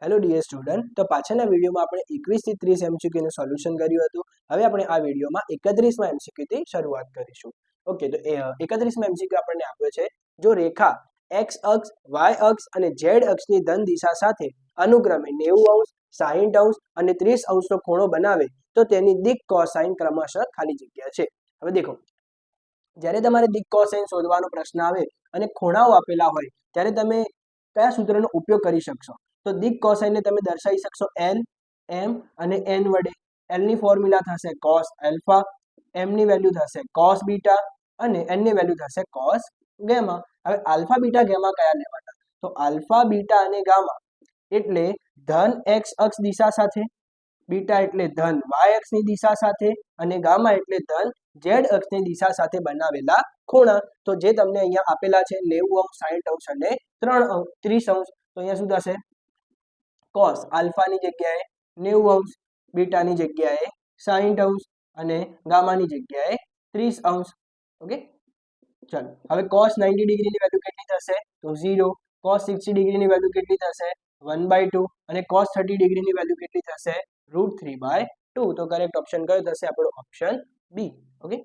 Hello dear student, તો પાછળના વિડીયોમાં આપણે 21 થી 30 MCQ નું સોલ્યુશન કર્યું હતું. હવે આપણે આ વિડીયોમાં 31મા MCQ થી શરૂઆત કરીશું. ઓકે, તો 31મા MCQ આપણને આપ્યો છે, જો રેખા x અક્ષ, y અક્ષ અને z અક્ષની ધન દિશા સાથે અનુક્રમે 90°, 60° અને 30° નો ખૂણો બનાવે તો તેની દિક કોસાઇન ક્રમશઃ ખાલી જગ્યા છે. હવે દેખો, જ્યારે તમારે દિક કોસાઇન શોધવાનો પ્રશ્ન આવે અને ખૂણાઓ આપેલા હોય ત્યારે તમે કયા સૂત્રનો ઉપયોગ કરી શકશો? તો દિક કોસાઇનને તમે દર્શાવી શકશો L, M અને N વડે. L ની ફોર્મ્યુલા થશે cos આલ્ફા, M ની વેલ્યુ થશે cos બીટા અને N ની વેલ્યુ થશે cos ગામા. હવે આલ્ફા બીટા ગામા કયા લેવાના? તો આલ્ફા બીટા અને ગામા એટલે ધન x અક્ષ દિશા સાથે, બીટા એટલે ધન y અક્ષની દિશા સાથે અને ગામા એટલે ધન z અક્ષની દિશા સાથે બનાવેલા ખૂણા. તો જે તમને અહીંયા આપેલા છે 90°, 60° અને 30°. તો અહીંયા શું થશે? cos આલ્ફાની જગ્યાએ 90°, બીટાની જગ્યાએ 60° અને ગામાની જગ્યાએ 30°. ઓકે, ચલો હવે cos 90° ની વેલ્યુ કેટલી થશે? તો 0. cos 60° ની વેલ્યુ કેટલી થશે? 1/2 અને cos 30° ની વેલ્યુ કેટલી થશે? √3/2. તો કરેક્ટ ઓપ્શન કયો થશે? આપણો ઓપ્શન બી. ઓકે,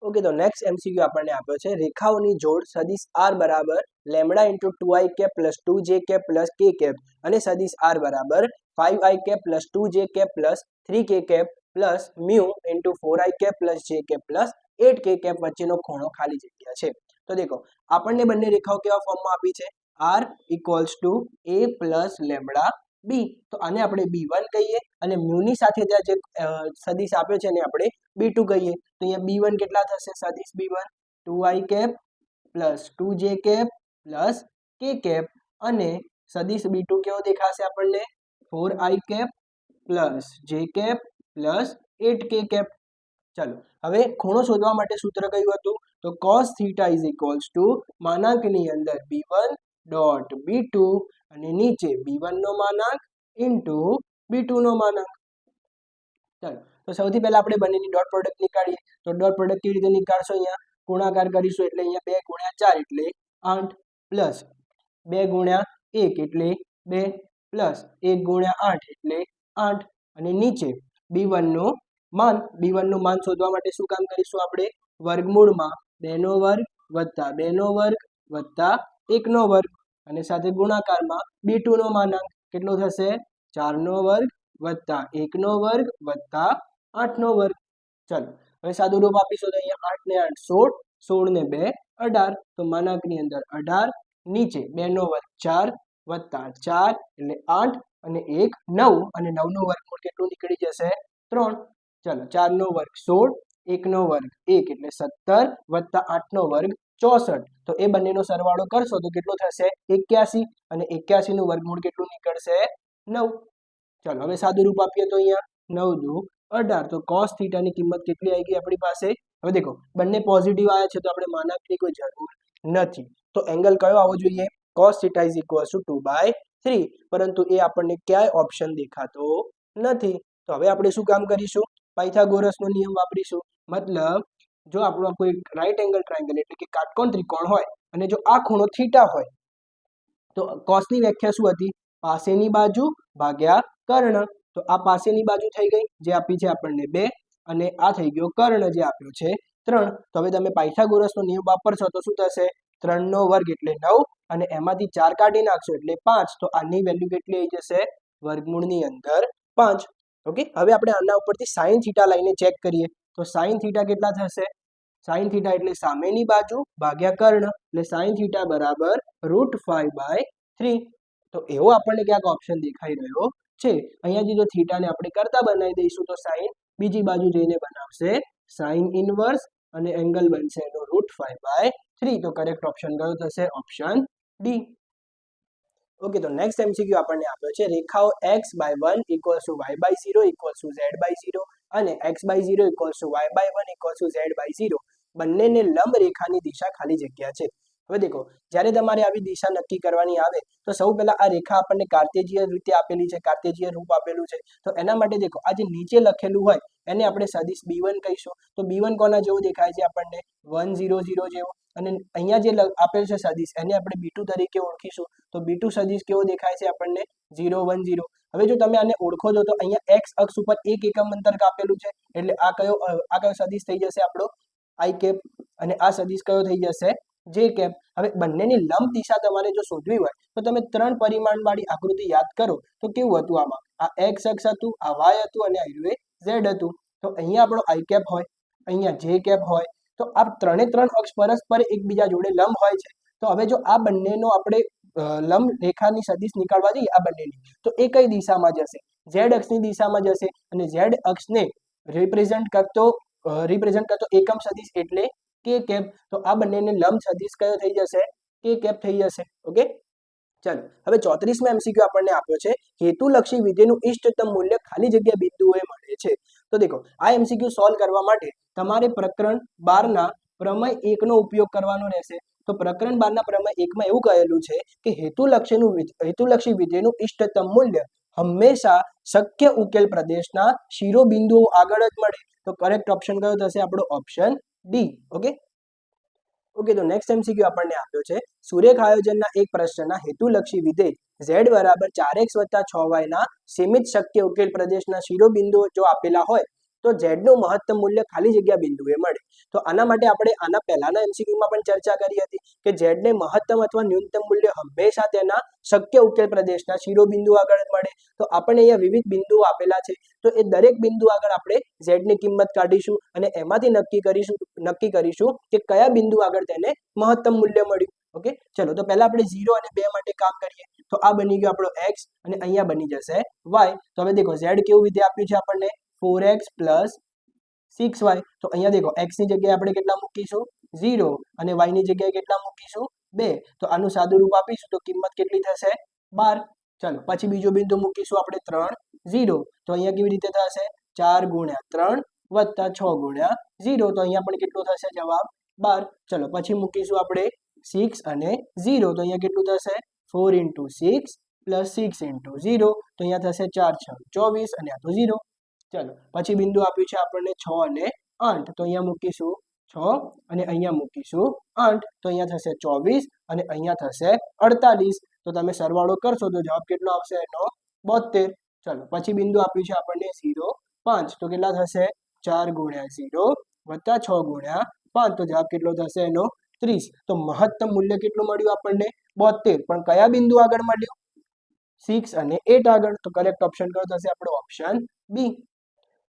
ઓકે, તો નેક્સ્ટ MCQ આપણને આપ્યો છે, રેખાઓની જોડ સદિશ r બરાબર λ × 2i + 2j + k અને સદિશ r બરાબર 5i + 2j + 3k + μ × 4i + j + 8k વચ્ચેનો ખૂણો ખાલી જગ્યા છે. તો દેખો, આપણને બંને રેખાઓ કેવા ફોર્મમાં આપી છે? r = a + λb. તો આને આપણે b1 કહીએ અને μ ની સાથે જે સદિશ આપ્યો છે એને આપણે b2 કહીએ. તો અહીંયા b1 કેટલા થશે? સદિશ b1 2i + 2j + k અને સદિશ b2 કેવો દેખાશે આપણને? 4i + j + 8k. ચાલો હવે ખૂણો શોધવા માટે સૂત્ર કયું હતું? તો cos θ = માનાંકની અંદર b1.b2 અને નીચે b1 નો માનાંક * b2 નો માનાંક. ચાલો, તો સૌથી પહેલા આપણે બંનેની ડોટ પ્રોડક્ટ નીકાળીએ. તો ડોટ પ્રોડક્ટ કેવી રીતે નીકાળશો? અહીંયા ગુણાકાર કરીશું એટલે અહીંયા 2 × 4 એટલે 8 પ્લસ 2 × 1 એટલે 2 પ્લસ 1 × 8 એટલે 8 અને નીચે b1 નું માન શોધવા માટે શું કામ કરીશું આપણે? વર્ગમૂળમાં 2 નો વર્ગ + 2 નો વર્ગ + 1 નો વર્ગ અને સાથે ગુણાકારમાં b2 નો માનાંક કેટલો થશે? 4 નો વર્ગ + 1 નો વર્ગ + 8 નો વર્ગ. ચાલો હવે સાદું રૂપ આપીશું તો અહીંયા 8 ને 8 16, 16 ને 2 18. તો માનાંકની અંદર 18, નીચે 2 નો વર્ગ 4 + 4 એટલે 8 અને 1 9 અને 9 નું વર્ગમૂળ કેટલું નીકળી જશે? 3. ચાલો 4 નો વર્ગ 16, 1 નો વર્ગ 1 એટલે 17 + 8 નો વર્ગ 64. તો એ બંનેનો સરવાળો કરશો તો કેટલો થશે? 81 અને 81 નું વર્ગમૂળ કેટલું નીકળશે? 9. ચાલો હવે સાદું રૂપ આપીએ તો અહીંયા 9 દુ 18. તો cos θ ની કિંમત કેટલી આવી ગઈ આપણી પાસે? હવે દેખો, બંને પોઝિટિવ આવ્યા છે તો આપણે માનાંકની કોઈ જરૂર નથી. તો એંગલ કયો આવવો જોઈએ? cos θ = 2/3. પરંતુ એ આપણને ક્યાંય ઓપ્શન દેખાતો નથી. તો હવે આપણે શું કામ કરીશું? પાયથાગોરસનો નિયમ વાપરીશું. મતલબ જો આપણો કોઈ રાઈટ એંગલ ટ્રાયેંગલ એટલે કે કાટકોણ ત્રિકોણ હોય અને જો આ ખૂણો θ હોય તો cos ની વ્યાખ્યા શું હતી? પાસેની બાજુ ભાગ્યા કર્ણ. તો આ પાસેની બાજુ થઈ ગઈ જે આપી છે આપણને 2 અને આ થઈ ગયો કર્ણ જે આપ્યો છે 3. તો હવે તમે પાયથાગોરસનો નિયમ વાપરશો તો શું થશે? 3 નો વર્ગ એટલે 9 અને એમાંથી 4 કાઢી નાખશો એટલે 5. તો આની વેલ્યુ કેટલી આવી જશે? વર્ગમૂળની અંદર 5. ઓકે, હવે આપણે આના ઉપરથી sin θ લઈને ચેક કરીએ. તો sin θ કેટલા થશે? sin θ એટલે સામેની બાજુ ભાગ્યા કર્ણ એટલે sin θ બરાબર √5/3. તો એવો આપણને ક્યાંક ઓપ્શન દેખાઈ રહ્યો છે. અહીંયાથી જો થીટાને આપણે કરતા બનાવી દઈશું તો sin બીજી બાજુ જઈને બનાવશે sin ઇનવર્સ અને એંગલ બનશે એનો √5/3. તો કરેક્ટ ઓપ્શન કયો થશે? Option D. ઓકે, તો નેક્સ્ટ MCQ આપણને આપ્યો છે, રેખાઓ x/1 = y/0 = z/0 અને x/0 = y/1 = z/0 બંનેને લંબ રેખાની દિશા ખાલી જગ્યા છે. હવે દેખો, જ્યારે તમારે આવી દિશા નક્કી કરવાની આવે તો સૌ પહેલા આ રેખા આપણને કાર્ટેશિયન રીતે આપેલી છે, કાર્ટેશિયન રૂપ આપેલું છે. તો એના માટે દેખો, આ જે નીચે લખેલું હોય એને આપણે સદિશ b1 કહીશું. તો b1 કોના જેવો દેખાય છે આપણને? 1 0 0 જેવો. અને અહીંયા જે આપેલ છે સદિશ એને આપણે b2 તરીકે ઓળખીશું. તો b2 સદિશ કેવો દેખાય છે આપણને 0 1 0. હવે જો તમે આને ઓળખો છો તો અહીંયા x અક્ષ ઉપર 1 એકમ અંતર કાપેલું છે એટલે આ કયો સદિશ થઈ જશે આપણો i કેપ અને આ સદિશ કયો થઈ જશે j કેપ. હવે બંનેની લંબ દિશા તમારે જો શોધવી હોય તો તમે 3 પરિમાણ વાળી આકૃતિ યાદ કરો તો કેવું હતું આમાં આ x અક્ષ હતું આ y હતું અને આ z હતું. તો અહીંયા આપણો i કેપ હોય અહીંયા j કેપ હોય તો આ ત્રણે ત્રણ અક્ષ પરસ્પર એકબીજા જોડે લંબ હોય છે. તો હવે જો આ બંનેનો આપણે લંબ રેખાની સદિશ નીકાળવા જઈએ આ બંનેની તો એ કઈ દિશામાં જશે z અક્ષની દિશામાં જશે અને z અક્ષને રિપ્રેઝેન્ટ કરતો એકમ સદિશ એટલે k કેપ. તો આ બંનેને લંબ સદિશ કયો થઈ જશે k કેપ થઈ જશે. ઓકે ચાલો હવે 34માં MCQ આપણને આપ્યો છે હેતુલક્ષી વિધેયનું ઇષ્ટતમ મૂલ્ય ખાલી જગ્યા બિંદુએ મળે છે. તો દેખો આ MCQ સોલ્વ કરવા માટે તમારે પ્રકરણ 12 ના પ્રમેય 1 નો ઉપયોગ કરવાનો રહેશે. તો પ્રકરણ 12 ના પ્રમેય 1 માં એવું કહેલું છે કે હેતુલક્ષી વિધેયનું ઇષ્ટતમ મૂલ્ય હંમેશા શક્ય ઉકેલ પ્રદેશના શિરોબિંદુઓ આગળ જ મળે. તો કરેક્ટ ઓપ્શન કયો થશે આપણો ઓપ્શન ડી. ઓકે તો નેક્સ્ટ MCQ આપણને આપ્યો છે સુરેખ આયોજનના એક પ્રશ્નના હેતુલક્ષી વિધેય z બરાબર 4x + 6y ના સીમિત શક્ય ઉકેલ પ્રદેશના શિરોબિંદુઓ જો આપેલા હોય તો z નું મહત્તમ મૂલ્ય ખાલી જગ્યા બિંદુએ મળે. તો આના માટે આપણે આના પહેલાના MCQ માં પણ ચર્ચા કરી હતી કે z ને મહત્તમ અથવા ન્યૂનતમ મૂલ્ય હંમેશા તેના શક્ય ઉકેલ પ્રદેશના શિરોબિંદુ આગળ મળે. તો આપણને અહીંયા વિવિધ બિંદુઓ આપેલા છે તો એ દરેક બિંદુ આગળ આપણે z ની કિંમત કાઢીશું અને એમાંથી નક્કી કરીશું કે કયા બિંદુ આગળ તેને મહત્તમ મૂલ્ય મળ્યું. ઓકે ચલો તો પહેલા આપણે 0 અને 2 માટે કામ કરીએ. તો આ બની ગયો આપણો x અને અહીંયા બની જશે y. તો હવે દેખો z કેવું વિધેય આપ્યું છે આપણને 4x + 6y. તો અહીંયા દેખો x ની જગ્યાએ આપણે કેટલા મૂકીશું 0 અને y ની જગ્યાએ કેટલા મૂકીશું 2. તો આનું સાદું રૂપ આપીશું તો કિંમત કેટલી થશે 12. ચલો પછી બીજો બિંદુ મૂકીશું આપણે 3 0. તો અહીંયા કેવી રીતે થશે 4 × 3 + 6 × 0. તો અહીંયા પણ કેટલો થશે જવાબ 12. ચલો પછી મૂકીશું આપણે 6 અને 0. તો અહીંયા કેટલું થશે 4 × 6 + 6 × 0. તો અહીંયા થશે 4 6 24 અને આ તો 0. ચલો પછી બિંદુ આપ્યું છે આપણને 6 અને 8. તો અહીંયા મૂકીશું 6 અને અહીંયા મૂકીશું 8. તો અહીંયા થશે 24 અને અહીંયા થશે 48. તો તમે સરવાળો કરશો તો જવાબ કેટલો આવશે એનો 72. ચલો પછી બિંદુ આપ્યું છે આપણને 0 5. તો કેટલા થશે 4 × 0 + 6 × 5. તો જવાબ કેટલો થશે એનો 30. તો મહત્તમ મૂલ્ય કેટલું મળ્યું આપણને 72. પણ કયા બિંદુ આગળ મળ્યું 6 અને 8 આગળ. તો કરેક્ટ ઓપ્શન કયો થશે આપણો ઓપ્શન બી.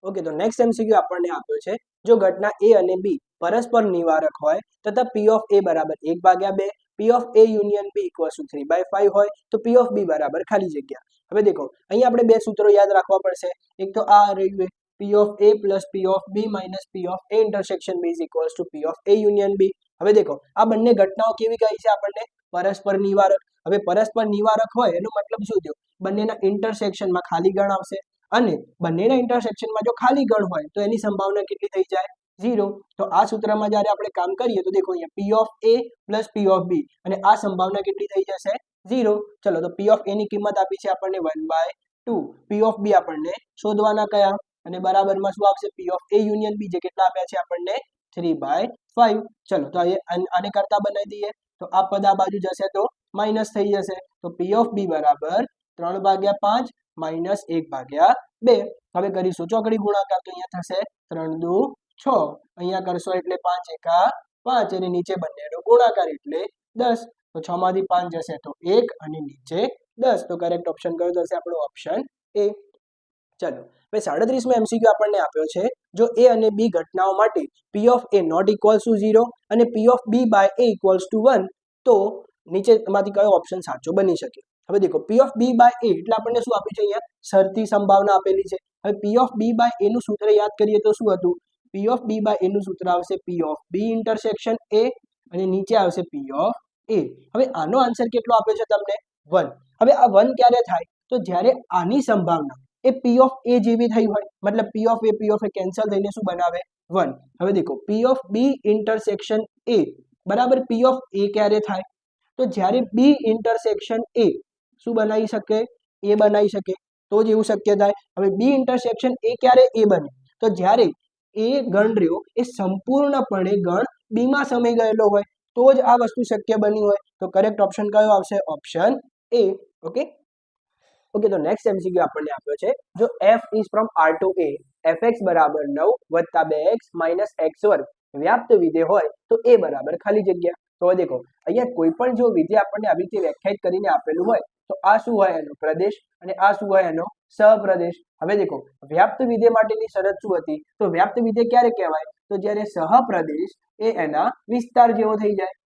ઓકે તો નેક્સ્ટ MCQ આપણને આપ્યો છે જો ઘટના A અને B પરસ્પર નિવારક હોય તથા P of A બરાબર 1/2 P of A union B = 3/5 હોય તો P of B બરાબર ખાલી જગ્યા. હવે દેખો અહીં આપણે બે સૂત્રો યાદ રાખવા પડશે. એક તો આ રહ્યું P of A + P of B - P of A intersection B = P of A union B. હવે દેખો આ બંને ઘટનાઓ કેવી કહી છે આપણને પરસ્પર નિવારક. હવે પરસ્પર નિવારક હોય એનો મતલબ શું થયો બંનેના ઇન્ટરસેક્શનમાં ખાલી ગણ આવશે અને બંનેના ઇન્ટરસેક્શનમાં જો ખાલી ગણ હોય તો એની સંભાવના કેટલી થઈ જાય 0. તો આ સૂત્રમાં જ્યારે આપણે કામ કરીએ તો દેખો અહીંયા P of A + P of B અને આ સંભાવના કેટલી થઈ જશે 0. ચલો તો P of A ની કિંમત આપી છે આપણને 1/2. P of B આપણને શોધવાના કયા અને બરાબરમાં શું આવશે P of A union B જે કેટલા આપ્યા છે આપણને 3/5. ચલો તો આને કરતા બનાવી દઈએ તો આ પદ આ બાજુ જશે તો માઈનસ થઈ જશે. તો P of B બરાબર 3/5 - 1/2. હવે કરીશું ચોકડી ગુણાકાર તો અહીંયા થશે 3 × 2 = 6. અહીંયા કરશો એટલે 5 × 1 = 5 અને નીચે બંનેનો ગુણાકાર એટલે 10. તો 6 માંથી 5 જશે તો 1 અને નીચે 10. તો કરેક્ટ ઓપ્શન કયો થશે આપણો ઓપ્શન એ. ચલો હવે 37માં MCQ આપણને આપ્યો છે જો A અને B ઘટનાઓ માટે P of A ≠ 0 અને P of B by A = 1 તો નીચેમાંથી કયો ઓપ્શન સાચો બની શકે. હવે દેખો P of B by A એટલે આપણને શું આપ્યું છે અહીંયા શરતી સંભાવના આપેલી છે. હવે P of B by A નું સૂત્ર યાદ કરીએ તો શું હતું P of B by A નું સૂત્ર આવશે P of B intersection A અને નીચે આવશે P of A. હવે આનો આન્સર કેટલો આપ્યો છે તમને 1. હવે આ 1 ક્યારે થાય તો જ્યારે આની સંભાવના એ P of A જેવી થઈ હોય મતલબ P of A કેન્સલ થઈને શું બનાવે 1. હવે દેખો P of B intersection A બરાબર P of A ક્યારે થાય તો જ્યારે B intersection A શું બનાવી શકે A બનાવી શકે તો જ એવું શક્ય થાય. હવે B intersection A ક્યારે A બને તો જ્યારે A ગણ રહ્યો એ સંપૂર્ણપણે ગણ B માં સમાઈ ગયેલો હોય તો જ આ વસ્તુ શક્ય બની હોય. તો કરેક્ટ ઓપ્શન કયો આવશે? Option A. ઓકે ઓકે તો નેક્સ્ટ એમસીક્યુ આપણને આપ્યો છે, જો f is from r to a, fx બરાબર 9 વત્તા 2x માઇનસ x વર્ગ વ્યાપ્ત વિધેય હોય તો a બરાબર ખાલી જગ્યા. તો હવે દેખો અહીંયા કોઈ પણ જો વિધેય આપણને આવી રીતે વ્યાખ્યાયિત કરીને આપેલું હોય તો આ શું હોય? એનો પ્રદેશ, અને આ શું હોય? એનો સહપ્રદેશ. હવે દેખો વ્યાપ્ત વિધેય માટેની શરત શું હતી? તો વ્યાપ્ત વિધેય ક્યારે કહેવાય? તો જ્યારે સહપ્રદેશ એ એના વિસ્તાર જેવો થઈ જાય.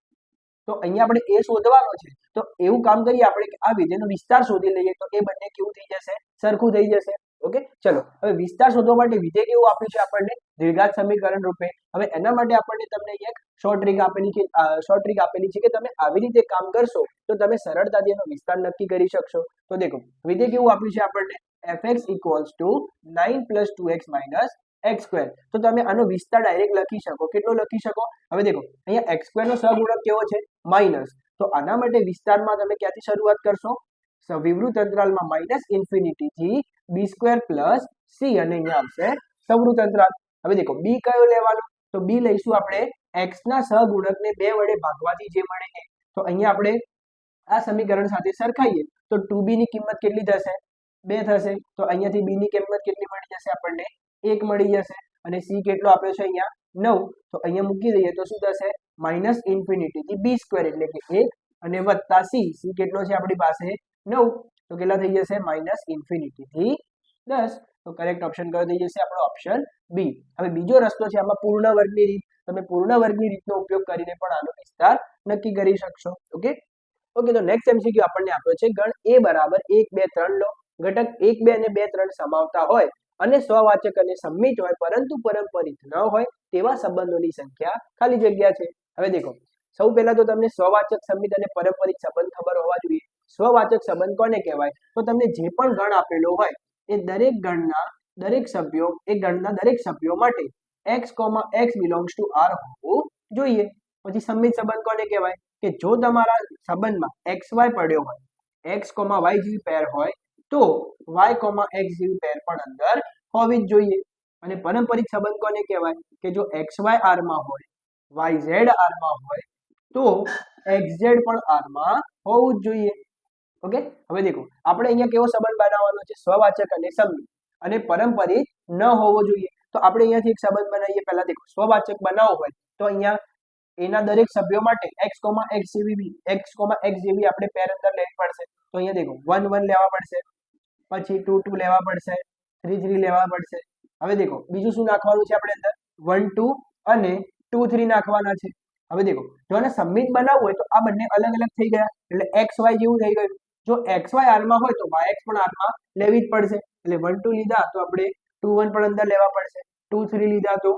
તો અહીંયા આપણે એ શોધવાનો છે. તો એવું કામ કરીએ આપણે કે આ વિધેયનો વિસ્તાર શોધી લઈએ તો એ બંને કેવું થઈ જશે? સરખું થઈ જશે. ઓકે ચલો હવે વિસ્તાર શોધવા માટે વિધેય કેવું આપ્યું છે આપણને? દ્વિઘાત સમીકરણ રૂપે. હવે એના માટે આપણને તમને એક શોર્ટ ટ્રીક આપેલી છે કે તમે આવી રીતે કામ કરશો તો તમે સરળતાથી એનો વિસ્તાર નક્કી કરી શકશો. તો દેખો વિધેય કેવું આપ્યું છે આપણને? fx equals to 9 + 2x - x². તો તમે આનો વિસ્તાર ડાયરેક્ટ લખી શકો. કેટલો લખી શકો? હવે દેખો અહીંયા x² નો સહગુણક કેવો છે? માઇનસ. તો આના માટે વિસ્તારમાં તમે ક્યાંથી શરૂઆત કરશો? વિવૃત અંતરાલમાં -∞ થી b² + c, અને અહીંયા આવશે સંવૃત અંતરાલ. હવે દેખો b કયો લેવાનો? તો b લઈશું આપણે x ના સહગુણકને 2 વડે ભાગવાથી જે મળે એ. તો અહીંયા આપણે આ સમીકરણ સાથે સરખાઈએ તો 2b ની કિંમત કેટલી થશે? 2 થશે. તો અહીંયાથી b ની કિંમત કેટલી મળી જશે આપણને? 1 મળી જશે. અને c કેટલો આપ્યો છે અહીંયા? 9. તો અહીંયા મૂકી દઈએ તો શું થશે? -∞ થી b² એટલે કે 1 અને વત્તા c. c કેટલો છે આપણી પાસે? 9. તો કેટલા થઈ જશે? -∞ થી 10. તો કરેક્ટ ઓપ્શન કયો થઈ જશે? આપણો ઓપ્શન બી. હવે બીજો રસ્તો છે આમાં પૂર્ણ વર્ગની રીત. તમે પૂર્ણ વર્ગની રીતનો ઉપયોગ કરીને પણ આનો વિસ્તાર નક્કી કરી શકશો. ઓકે ઓકે તો નેક્સ્ટ એમસીક્યુ આપણને આપ્યો છે, ગણ a બરાબર 1 2 3 લો. ઘટક 1 2 અને 2 3 સમાવતા હોય અને સ્વવાચક અને સંમિત હોય પરંતુ પરંપરિત ન હોય તેવા સંબંધોની સંખ્યા ખાલી જગ્યા છે. હવે દેખો સૌ પહેલા તો તમને સ્વવાચક, સંમિત અને પરંપરિત સંબંધ ખબર હોવા જોઈએ. સ્વવાચક સંબંધ કોને કહેવાય? તો તમને જે પણ ગણ આપેલો હોય એ દરેક ગણના દરેક સભ્યો માટે x, x belongs to R હોવું જોઈએ. પછી સંમિત સંબંધ કોને કહેવાય? કે જો તમારા સંબંધમાં xy પડ્યો હોય, x, y જેવી પેર હોય તો y, x જેવી પેર પણ અંદર હોવી જ જોઈએ. અને પરંપરિત સંબંધ કોને કહેવાય? કે જો xy R માં હોય, yz R માં હોય તો xz પણ R માં હોવું જ જોઈએ. ઓકે હવે દેખો આપણે અહીંયા કેવો સંબંધ બનાવવાનો છે? સ્વવાચક અને સંમિત અને પરંપરિત ન હોવો જોઈએ. તો આપણે અહીંયાથી એક સંબંધ બનાવીએ. પહેલા દેખો સ્વવાચક બનાવવો હોય તો અહીંયા એના દરેક સભ્યો માટે x, x જેવી આપણે પેર અંદર લેવી પડશે. તો અહીંયા દેખો 1 1 લેવા પડશે, પછી 2 2 લેવા પડશે, 3 3 લેવા પડશે. હવે દેખો બીજું શું નાખવાનું છે આપણે અંદર? 1 2 અને 2 3 નાખવાના છે. હવે દેખો જો આને સંમિત બનાવવું હોય તો આ બંને અલગ અલગ થઈ ગયા એટલે xy જેવું થઈ ગયું. જો xy R માં હોય તો yx પણ R માં લેવી જ પડશે. એટલે 1 2 લીધા તો આપણે 2 1 પણ અંદર લેવા પડશે, 2 3 લીધા તો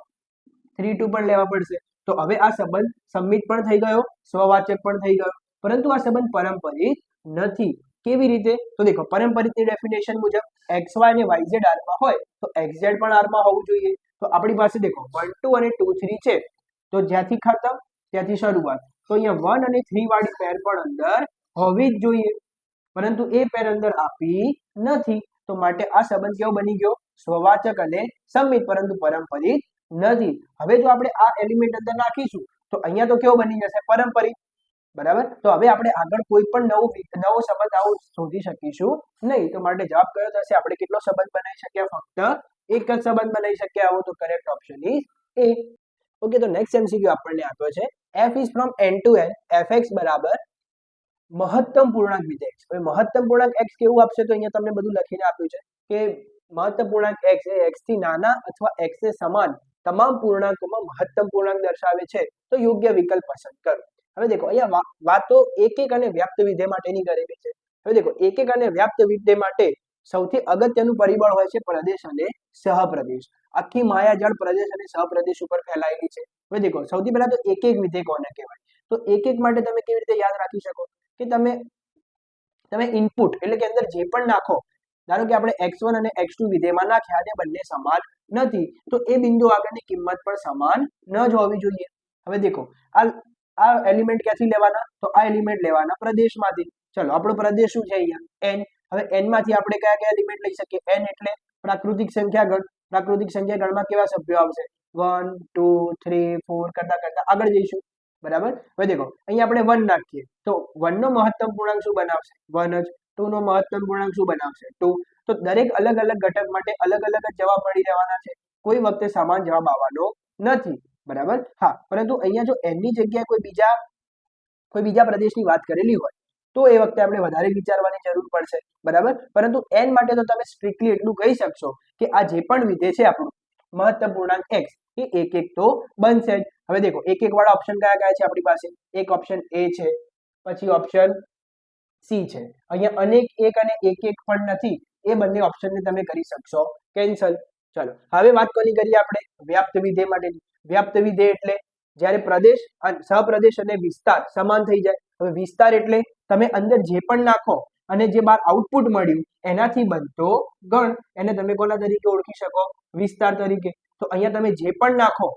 3 2 પણ લેવા પડશે. તો હવે આ સંબંધ સંમિત પણ થઈ ગયો, સ્વવાચક પણ થઈ ગયો, પરંતુ આ સંબંધ પરંપરિત નથી. કેવી રીતે? તો દેખો પરંપરિતની ડેફિનેશન મુજબ xy અને yz R માં હોય તો xz પણ R માં હોવું જોઈએ. તો આપણી પાસે દેખો 1 2 અને 2 3 છે તો જ્યાંથી ખતમ ત્યાંથી શરૂઆત. તો અહીંયા 1 અને 3 વાળી પેર પણ અંદર હોવી જ જોઈએ, પરંતુ એ પેર અંદર આપી નથી. તો માટે આ સંબંધ કેવો બની ગયો? સ્વવાચક અને સંમિત, પરંતુ પરંપરિત નથી. હવે જો આપણે આ એલિમેન્ટ અંદર નાખીશું તો અહીંયા તો કેવો બની જશે? પરંપરિત. બરાબર. તો હવે આપણે આગળ કોઈ પણ નવો સંબંધ આવો શોધી શકીશું નહીં. તો માટે જવાબ કયો થશે? આપણે કેટલો સંબંધ બનાવી શક્યા? ફક્ત એક જ સંબંધ બનાવી શક્યા. આવો તો correct option is A. Okay તો નેક્સ્ટ એમસીક્યુ આપણને આપ્યો છે, f is from n to n fx બરાબર મહત્તમ પૂર્ણાંક વિધેય x. હવે મહત્તમ પૂર્ણાંક x કેવું આપશે? તો અહીંયા તમને બધું લખીને આપ્યું છે કે મહત્તમ પૂર્ણાંક x એ x થી નાના અથવા x ને સમાન તમામ પૂર્ણાંકોમાં મહત્તમ પૂર્ણાંક દર્શાવે છે તો યોગ્ય વિકલ્પ પસંદ કરો. હવે દેખો અહીંયા વાતો એક અને વ્યાપ્ત વિધેય માટેની કરેલી છે. હવે દેખો એક અને વ્યાપ્ત વિધેય માટે સૌથી અગત્યનું પરિબળ હોય છે પ્રદેશ અને સહપ્રદેશ. આખી માયાજાળ પ્રદેશ અને સહપ્રદેશ ઉપર ફેલાયેલી છે. હવે દેખો સૌથી પહેલા તો એક વિધેય કોને કહેવાય? તો એક માટે તમે કેવી રીતે યાદ રાખી શકો? કે તમે ઇનપુટ એટલે કે અંદર જે પણ નાખો, ધારો કે આપણે x1 અને x2 વિધેયમાં નાખ્યા અને બંને સમાન નથી તો એ બિંદુ આગળની કિંમત પણ સમાન ન જ હોવી જોઈએ. હવે દેખો આ એલિમેન્ટ ક્યાંથી લેવાના? તો આ એલિમેન્ટ લેવાના પ્રદેશમાંથી. ચલો આપણો પ્રદેશ શું છે અહીંયા? n. હવે n માંથી આપણે કયા કયા એલિમેન્ટ લઈ શકીએ? n એટલે પ્રાકૃતિક સંખ્યા ગણ. પ્રાકૃતિક સંખ્યા ગણમાં કેવા સભ્યો આવશે? 1 2 3 4 કરતા કરતા આગળ જઈશું. બરાબર. હવે દેખો અહીંયા આપણે 1 નાખીએ તો 1 નો મહત્તમ પૂર્ણાંક શું બનાવશે? 1 જ. 2 નો મહત્તમ પૂર્ણાંક શું બનાવશે? 2. તો દરેક અલગ અલગ ઘટક માટે અલગ અલગ જ જવાબ મળી રહેવાના છે. કોઈ વખતે સમાન જવાબ આવવાનો નથી. બરાબર. હા, પરંતુ અહીંયા જો n ની જગ્યાએ કોઈ બીજા પ્રદેશની વાત કરેલી હોય તો એ વખતે આપણે વધારે વિચારવાની જરૂર પડશે. બરાબર. પરંતુ n માટે તો તમે સ્ટ્રિક્ટલી એટલું કહી શકશો કે આ જે પણ વિધેય છે આપણું મહત્તમ પૂર્ણાંક x એ 1 1 તો બનશે જ. હવે દેખો 1 1 વાળા ઓપ્શન કયા કયા છે આપણી પાસે? એક ઓપ્શન a છે, પછી ઓપ્શન c છે. અહીંયા અનેક એક અને એક એક પણ નથી. એ બંને ઓપ્શનને તમે કરી શકશો કેન્સલ. ચલો હવે વાત કોની કરીએ આપણે? વ્યાપ્ત વિધેય માટેની. વ્યાપ્ત વિધેય એટલે જ્યારે પ્રદેશ અને સહપ્રદેશ અને વિસ્તાર સમાન થઈ જાય. હવે વિસ્તાર એટલે તમે અંદર જે પણ નાખો અને જે બહાર આઉટપુટ મળ્યું એનાથી બનતો ગણ, એને તમે કોના તરીકે ઓળખી શકો? વિસ્તાર તરીકે. તો અહીંયા તમે જે પણ નાખો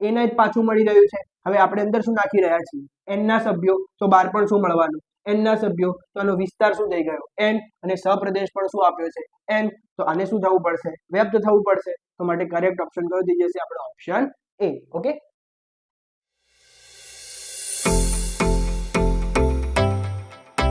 એના જ પાછું મળી રહ્યું છે. હવે આપણે અંદર શું નાખી રહ્યા છીએ? n ના સભ્યો, તો બહાર પણ શું મળવાનું? n ના સભ્યો. તો આનો વિસ્તાર શું થઈ ગયો? n. અને સહપ્રદેશ પણ શું આપ્યો છે? n. તો આને શું થવું પડશે? વ્યાપ્ત થવું પડશે. તો માટે કરેક્ટ ઓપ્શન કયો થઈ જશે આપણો? Option a. ઓકે.